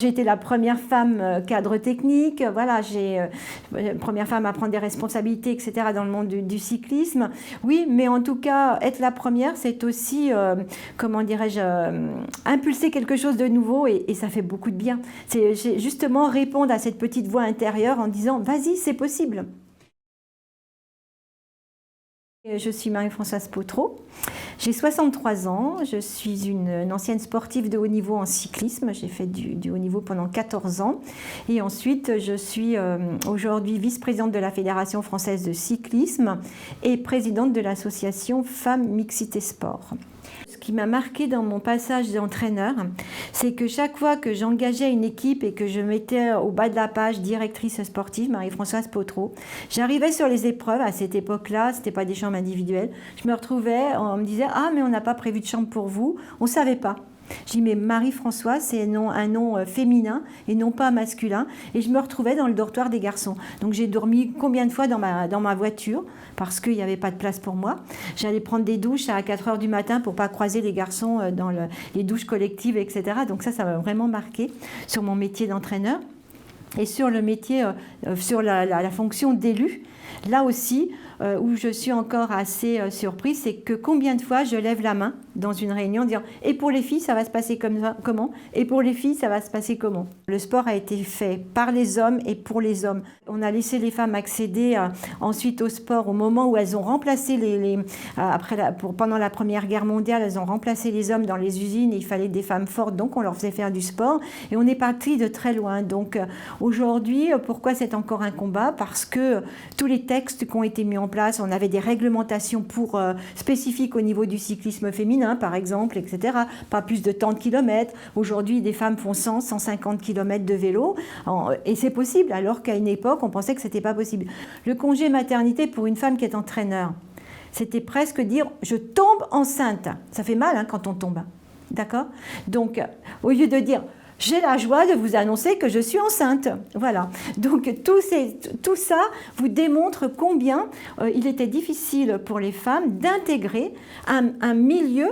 J'ai été la première femme cadre technique, voilà, première femme à prendre des responsabilités, etc. dans le monde du cyclisme. Oui, mais en tout cas, être la première, c'est aussi, comment dirais-je, impulser quelque chose de nouveau et ça fait beaucoup de bien. C'est justement répondre à cette petite voix intérieure en disant « Vas-y, c'est possible ». Je suis Marie-Françoise Potreau, j'ai 63 ans, je suis une ancienne sportive de haut niveau en cyclisme, j'ai fait du haut niveau pendant 14 ans et ensuite je suis aujourd'hui vice-présidente de la Fédération française de cyclisme et présidente de l'association Femmes Mixité Sport. Ce qui m'a marqué dans mon passage d'entraîneur, c'est que chaque fois que j'engageais une équipe et que je mettais au bas de la page directrice sportive, Marie-Françoise Potreau, j'arrivais sur les épreuves, à cette époque-là, ce n'était pas des chambres individuelles, je me retrouvais, on me disait « Ah, mais on n'a pas prévu de chambre pour vous », on ne savait pas. Je dis mais Marie-Françoise, c'est un nom féminin et non pas masculin. Et je me retrouvais dans le dortoir des garçons. Donc j'ai dormi combien de fois dans ma voiture parce qu'il n'y avait pas de place pour moi. J'allais prendre des douches à 4 h du matin pour ne pas croiser les garçons dans les douches collectives, etc. Donc ça m'a vraiment marqué sur mon métier d'entraîneur. Et sur le métier, sur la fonction d'élu, là aussi, où je suis encore assez surprise, c'est que combien de fois je lève la main dans une réunion en disant « Et pour les filles, ça va se passer comment ? Et pour les filles, ça va se passer comment ?» Le sport a été fait par les hommes et pour les hommes. On a laissé les femmes accéder ensuite au sport au moment où elles ont remplacé pendant la Première Guerre mondiale, elles ont remplacé les hommes dans les usines et il fallait des femmes fortes, donc on leur faisait faire du sport et on est parti de très loin. Donc aujourd'hui, pourquoi c'est encore un combat ? Parce que tous les textes qui ont été mis en place, on avait des réglementations spécifiques au niveau du cyclisme féminin, par exemple, etc. Pas plus de tant de kilomètres. Aujourd'hui, des femmes font 100, 150 kilomètres de vélo et c'est possible, alors qu'à une époque, on pensait que c'était pas possible. Le congé maternité pour une femme qui est entraîneur, c'était presque dire « je tombe enceinte ». Ça fait mal quand on tombe, d'accord ? Donc, au lieu de dire « j'ai la joie de vous annoncer que je suis enceinte ». Voilà. Donc tout ça vous démontre combien il était difficile pour les femmes d'intégrer un milieu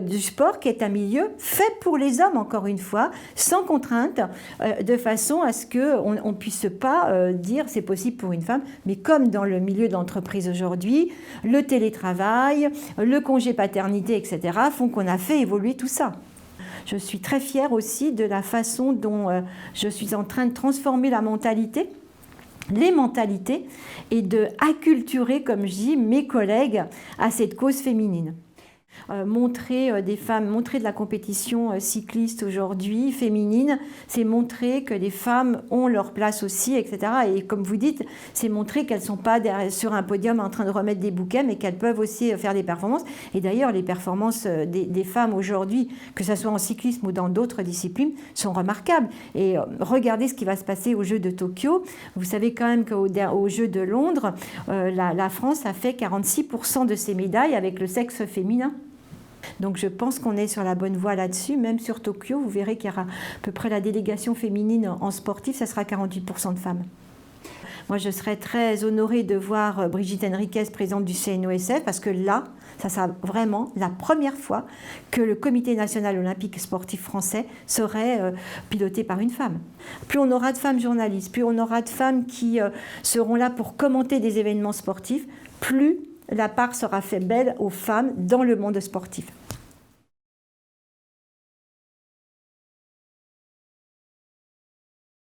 du sport qui est un milieu fait pour les hommes, encore une fois, sans contrainte, de façon à ce qu'on ne puisse pas dire c'est possible pour une femme. Mais comme dans le milieu d'entreprise aujourd'hui, le télétravail, le congé paternité, etc. font qu'on a fait évoluer tout ça. Je suis très fière aussi de la façon dont je suis en train de transformer les mentalités et de acculturer, comme je dis, mes collègues à cette cause féminine. Montrer des femmes, montrer de la compétition cycliste aujourd'hui, féminine, c'est montrer que les femmes ont leur place aussi, etc. Et comme vous dites, c'est montrer qu'elles ne sont pas sur un podium en train de remettre des bouquets, mais qu'elles peuvent aussi faire des performances. Et d'ailleurs, les performances des femmes aujourd'hui, que ce soit en cyclisme ou dans d'autres disciplines, sont remarquables. Et regardez ce qui va se passer aux Jeux de Tokyo. Vous savez quand même qu'aux Jeux de Londres, la France a fait 46% de ses médailles avec le sexe féminin. Donc je pense qu'on est sur la bonne voie là-dessus. Même sur Tokyo, vous verrez qu'il y aura à peu près la délégation féminine en sportif, ça sera 48% de femmes. Moi, je serais très honorée de voir Brigitte Henriquez, présidente du CNOSF, parce que là, ça sera vraiment la première fois que le Comité national olympique sportif français serait piloté par une femme. Plus on aura de femmes journalistes, plus on aura de femmes qui seront là pour commenter des événements sportifs, plus la part sera faite belle aux femmes dans le monde sportif.